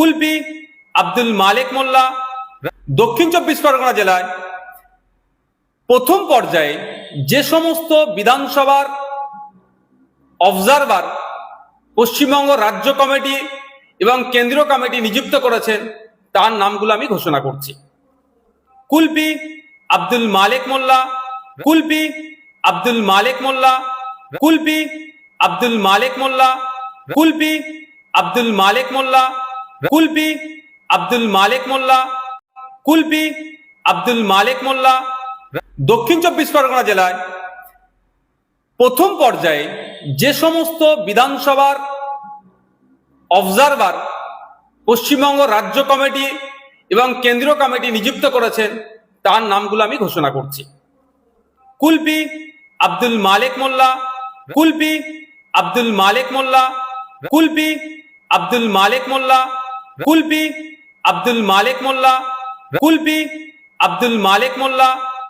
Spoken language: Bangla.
কুলপি আব্দুল মালেক মোল্লা দক্ষিণ 24 পরগনা জেলায় প্রথম পর্যায়ে যে সমস্ত বিধানসভার অবজারভার পশ্চিমবঙ্গ রাজ্য কমিটি এবং কেন্দ্রীয় কমিটি নিযুক্ত করেছেন তার নামগুলো আমি ঘোষণা করছি। কুলপি আব্দুল মালেক মোল্লা, কুলপি আব্দুল মালেক মোল্লা, কুলপি আব্দুল মালেক মোল্লা, কুলপি আব্দুল মালেক মোল্লা, কুলপি আব্দুল মালেক মোল্লা, কুলপি আব্দুল মালেক মোল্লা দক্ষিণ 24 পরগনা জেলায় প্রথম পর্যায়ে যে সমস্ত বিধানসভার অবজারভার পশ্চিমবঙ্গ রাজ্য কমিটি এবং কেন্দ্রীয় কমিটি নিযুক্ত করেছেন তার নামগুলো আমি ঘোষণা করছি। কুলপি আব্দুল মালেক মোল্লা, কুলপি আব্দুল মালেক মোল্লা, কুলপি আব্দুল মালেক মোল্লা, কুলপি আব্দুল মালেক মোল্লা, কুলপি আব্দুল মালেক মোল্লা,